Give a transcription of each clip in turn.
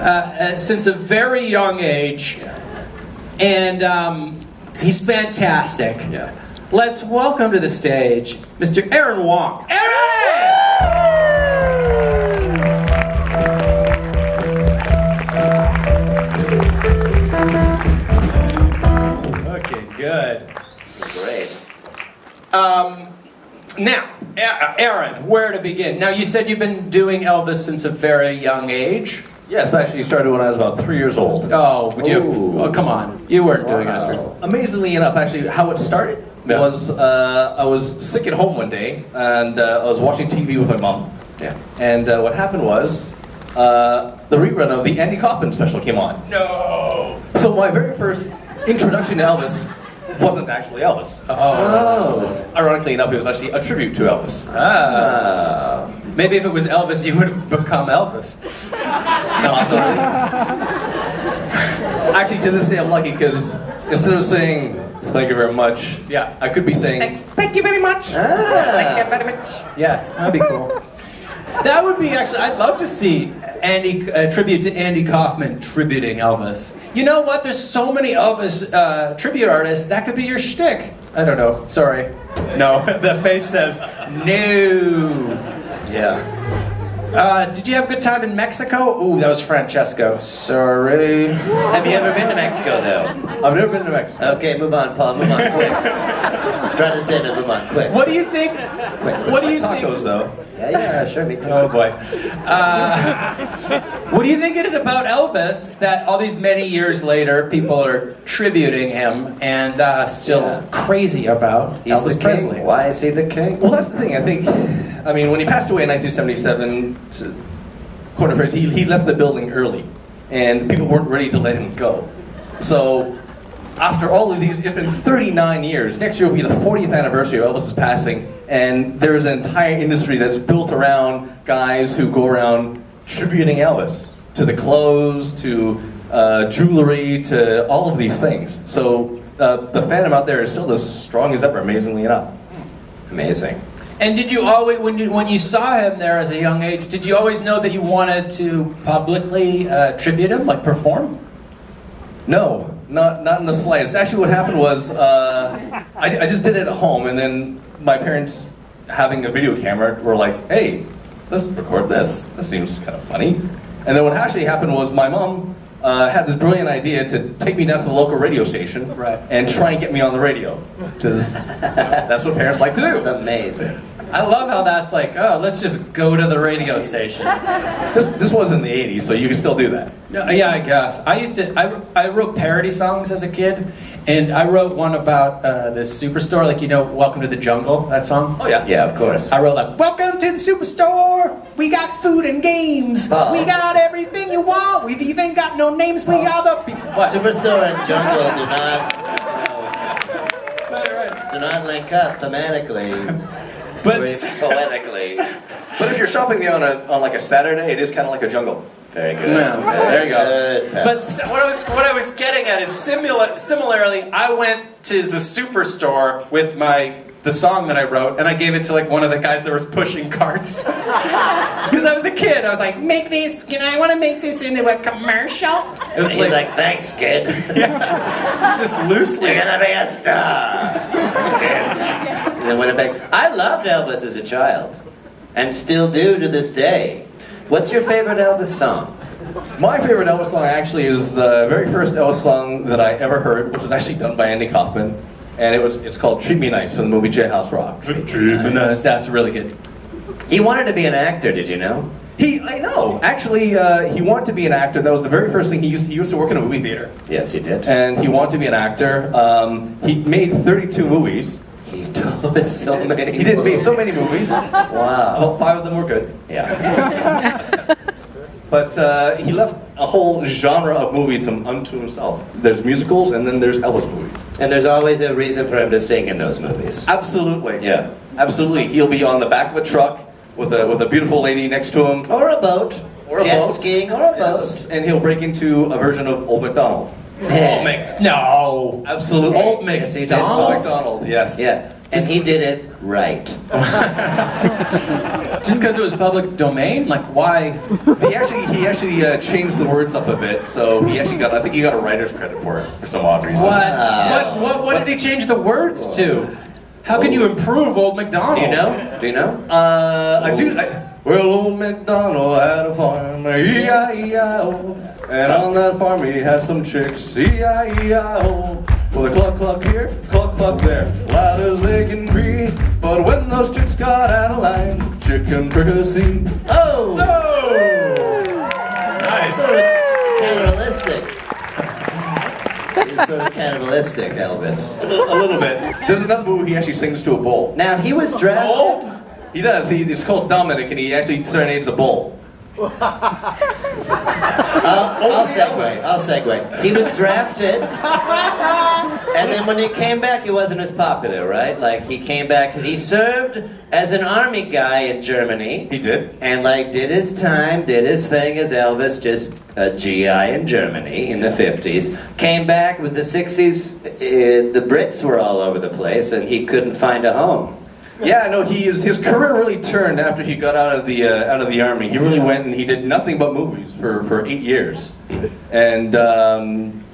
Since a very young age, and he's fantastic. Yeah. Let's welcome to the stage Mr. Aaron Wong. Okay, good. Great. Now, Aaron, where to begin? Now, you said you've been doing Elvis since a very young age. Yes, I actually started when I was about 3 years old. Oh, would you? Oh, come on, you weren't doing it. Amazingly enough, actually, how it started was I was sick at home one day, and I was watching TV with my mom. Yeah. And what happened was the rerun of the Andy Kaufman special came on. No. So my very first introduction to Elvis wasn't actually Elvis. Oh. Ironically enough, it was actually a tribute to Elvis. Maybe if it was Elvis, you would have become Elvis. Possibly. Actually, to this day, I'm lucky because instead of saying "thank you very much," Yeah. I could be saying Thank you very much. Thank you very much. Yeah, that'd be cool. That would be actually. I'd love to see tribute to Andy Kaufman tributing Elvis. You know what? There's so many Elvis tribute artists. That could be your shtick. I don't know. Sorry. No. The face says no. yeah. Did you have a good time in Mexico? Ooh, that was Francesco. Sorry. Have you ever been to Mexico, though? I've never been to Mexico. Okay, move on, Paul. Move on, quick. Try to say that. Move on, quick. What do you think? Quick. What do you Tacos, think? though. Yeah, sure, me too. Oh boy. What do you think it is about Elvis that all these many years later people are tributing him and still crazy about He's Elvis the king. Presley? Why is he the king? Well, that's the thing. I mean, when he passed away in 1977, according to Fritz, he left the building early, and people weren't ready to let him go. So, after all of these, it's been 39 years. Next year will be the 40th anniversary of Elvis's passing, and there's an entire industry that's built around guys who go around tributing Elvis, to the clothes, to jewelry, to all of these things. So, the fandom out there is still as strong as ever, amazingly enough. Amazing. And did you always, when you saw him there as a young age, did you always know that you wanted to publicly tribute him, like perform? No, not in the slightest. Actually, what happened was I just did it at home, and then my parents, having a video camera, were like, "Hey, let's record this. This seems kind of funny." And then what actually happened was my mom had this brilliant idea to take me down to the local radio station and try and get me on the radio, because that's what parents like to do. It's amazing. I love how that's like, oh, let's just go to the radio station. This was in the 80s, so you can still do that. Yeah, I guess. I wrote parody songs as a kid, and I wrote one about the Superstore, like, you know, Welcome to the Jungle, that song. Oh yeah. Yeah, of course. I wrote like, welcome to the Superstore, we got food and games, Oh. we got everything you want, we've even got no names, we got the people. What? Superstore and Jungle do not link up thematically, But, poetically. But if you're shopping there on like a Saturday, it is kind of like a jungle. Very good. No, there you go. Good. But what I was getting at is similarly, I went to the Superstore with the song that I wrote, and I gave it to like one of the guys that was pushing carts. Because I was a kid, I was like, make this, I want to make this into a commercial. It was He's like, thanks, kid. just this loosely. You're gonna be a star. He's in Winnipeg. I loved Elvis as a child, and still do to this day. What's your favorite Elvis song? My favorite Elvis song actually is the very first Elvis song that I ever heard, which was actually done by Andy Kaufman, and it's called "Treat Me Nice" from the movie Jailhouse Rock. Treat me nice. That's really good. He wanted to be an actor, did you know? I know. Actually, he wanted to be an actor. That was the very first thing he used to work in a movie theater, Yes, he did. and he wanted to be an actor. He made 32 movies. He told us so many. He did make so many movies. Wow. About 5 of them were good. Yeah. But he left a whole genre of movies unto himself. There's musicals, and then there's Elvis movies. And there's always a reason for him to sing in those movies. Absolutely. Yeah. Absolutely. He'll be on the back of a truck with a beautiful lady next to him. Or a boat. Or a Jet boat. skiing or a boat. Yes. And he'll break into a version of Old MacDonald. No. Absolutely. Old Yes, he did. MacDonald. Old MacDonald, yes. Yeah. And he did it right. Just because it was public domain? Like, why? He actually changed the words up a bit, so I think he got a writer's credit for it for some odd reason. What did he change the words to? How can you improve Old MacDonald? Do you know? Well, old MacDonald had a farm, E-I-E-I-O, and on that farm he had some chicks, E-I-E-I-O. Well, they cluck cluck here, cluck cluck there, loud as they can be. But when those chicks got out of line, chicken fricassee. Oh! Nice. Cannibalistic. He's sort of cannibalistic, Elvis. A little bit. There's another movie he actually sings to a bull. Now, he was drafted... He does. It's called Dominic, and he actually serenades a bull. I'll segue. He was drafted, and then when he came back, he wasn't as popular, right? Like, he came back because he served as an army guy in Germany. He did. And, like, did his time, did his thing as Elvis, just a GI in Germany in the 50s. Came back, it was the 60s, the Brits were all over the place, and he couldn't find a home. Yeah, no, his career really turned after he got out of the army. He really went and he did nothing but movies for 8 years, and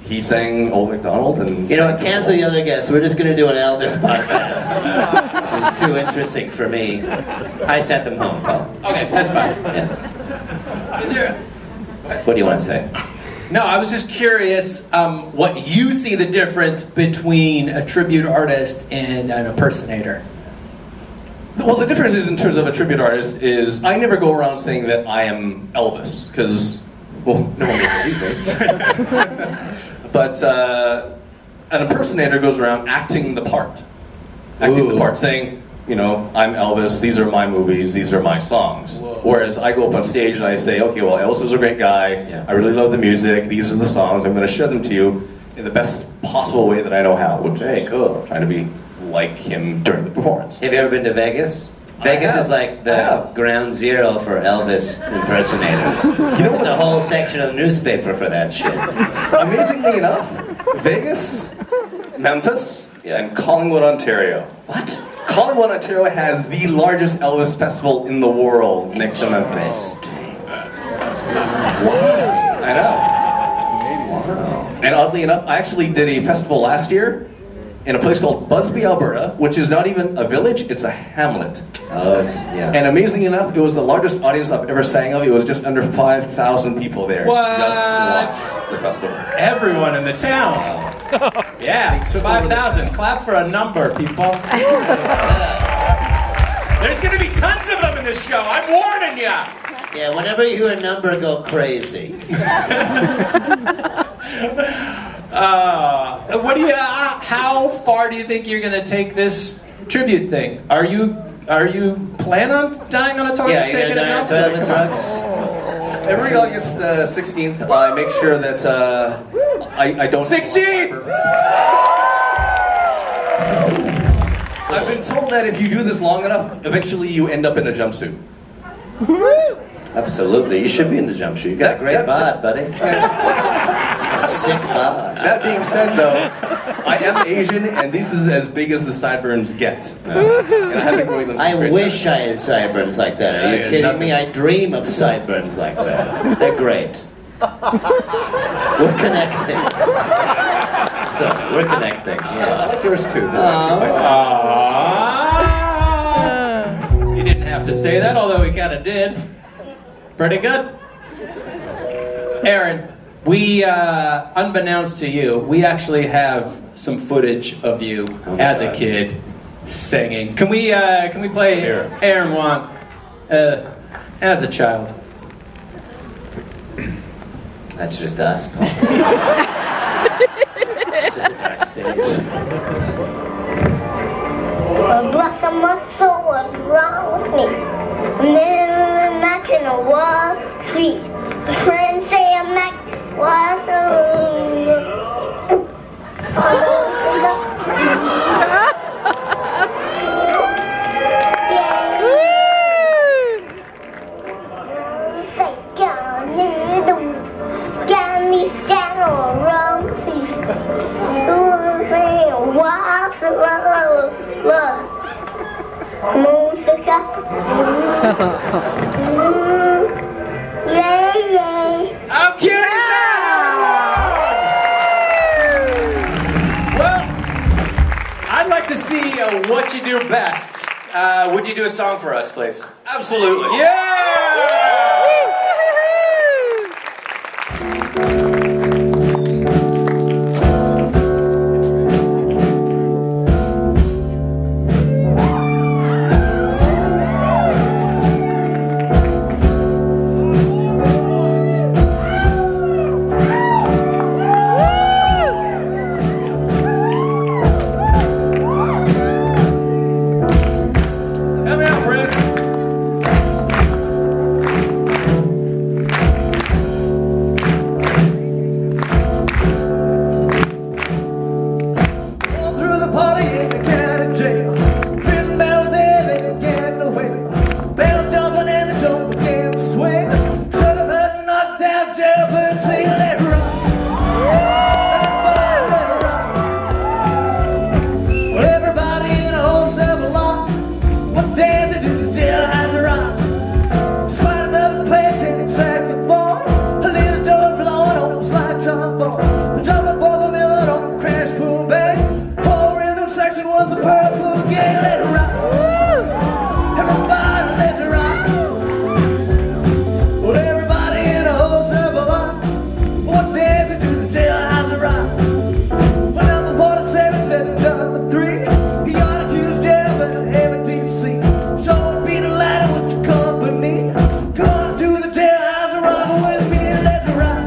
he sang Old MacDonald and. You know what? Cancel the other guests. We're just going to do an Elvis podcast, which is too interesting for me. I sent them home, Paul. Okay, that's fine. Yeah. Is there? What do you want to say? No, I was just curious what you see the difference between a tribute artist and an impersonator. Well, the difference is in terms of a tribute artist is I never go around saying that I am Elvis because, well, no one will believe me. But an impersonator goes around acting the part, saying, you know, I'm Elvis. These are my movies. These are my songs. Whoa. Whereas I go up on stage and I say, okay, well, Elvis is a great guy. Yeah. I really love the music. These are the songs. I'm going to share them to you in the best possible way that I know how. Which Very is cool. trying to be like him during the performance. Have you ever been to Vegas? Vegas is like the ground zero for Elvis impersonators. There's a whole section of the newspaper for that shit. Amazingly enough, Vegas, Memphis, and Collingwood, Ontario. What? Collingwood, Ontario has the largest Elvis festival in the world next to Memphis. I know. Wow. And oddly enough, I actually did a festival last year in a place called Busby, Alberta, which is not even a village, it's a hamlet. Oh, yeah. And amazingly enough, it was the largest audience I've ever sang of. It was just under 5,000 people there. What? Just to watch the festival. Everyone in the town. Yeah, 5,000. Clap for a number, people. There's going to be tons of them in this show. I'm warning ya. Yeah, whenever you hear a number, go crazy. What do you? How far do you think you're going to take this tribute thing? Are you plan on dying on a toilet? Yeah, you're gonna die on a toilet with drugs? Every August 16th, I make sure that I don't... 16th! I've been told that if you do this long enough, eventually you end up in a jumpsuit. Absolutely, you should be in the jumpsuit. You got a great bod, buddy. Sick bod. That being said, though, I am Asian, and this is as big as the sideburns get. And I have been growing them since I grade wish 7. I had sideburns like that. Are you kidding me? I dream of sideburns like that. They're great. We're connecting. So, we're connecting. I Yeah. like yours too. He didn't have to say that, although he kind of did. Pretty good. Aaron, we, unbeknownst to you, we actually have some footage of you as a kid singing. Can we play Aaron Wong as a child? That's just us, Paul. It's just a backstage. A black muscle was wrong with me. I'm back in a Wall Street. A friend say a Mac was Look. Yay, yay. How cute is that? Well, I'd like to see what you do best. Would you do a song for us, please? Absolutely. Yeah! Help me out, Brent. All through the party in the county jail. Prison bells there, they were getting away. Bells jumping and the jump began to swing. Should have heard knocked down jailbird sing, let it rock. Everybody let it rock. Well, everybody in the whole cell block was dancing to the jailhouse rock. Slide above the plate, taking saxophone. A little door blowing on a slide trombone. The drum above a million on a crash boom bang. Whole rhythm section was a purple gang. Let it rock. Everybody let it rock. Well, everybody in the whole cell block was dancing to the jailhouse rock. Well, number 47 said number 3. He ought to choose jail, but heaven didn't see. So it'd be the ladder with your company. Come on, do the jailhouse rock with me and let it rock.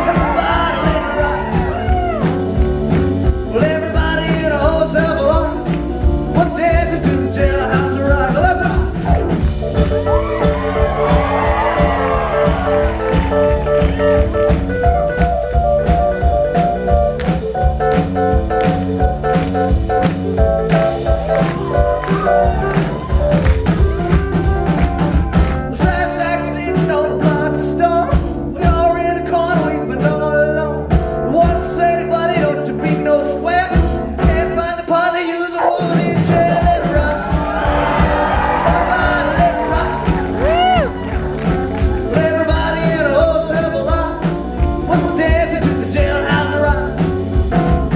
Everybody let it rock. Well, everybody in the whole cell block was dancing to the jailhouse rock. Let's rock. Sad sack sitting on a block of stone. We all in the corner, we've been all alone. What say anybody, don't you be no sweat. Can't find the part they use the wood in chair. Let it rock. Everybody let it rock. Well, everybody in the whole cell block was dancing to the jailhouse rock.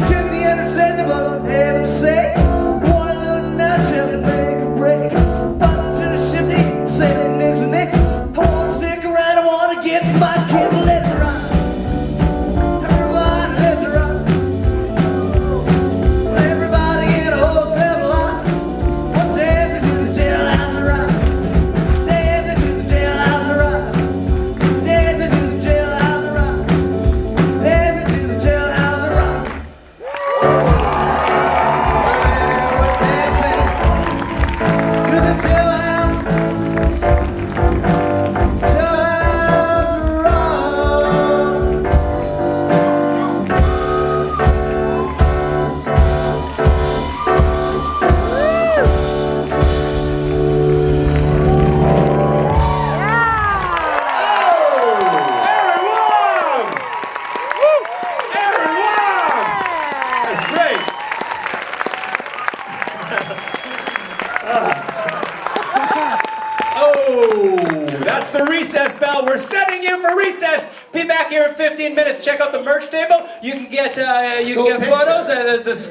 Check the intercept, but on heaven's sake, one little nutshell to make a break. Bottom to the shifty, say the nicks and nicks. I wanna stick around, I wanna get my kid. Let it rock. Everybody let it rock. Well, everybody in the whole cell block was dancing to the jailhouse rock. Dancing to the jailhouse rock. Dancing to the jailhouse rock. Dancing to the jailhouse rock. We're dancing to the jailhouse rock. Aaron Wong! Aaron Wong! That's great. Oh, that's the recess bell. We're setting you for recess. Be back here in 15 minutes. Check out the merch table. You can get School picture. photos. The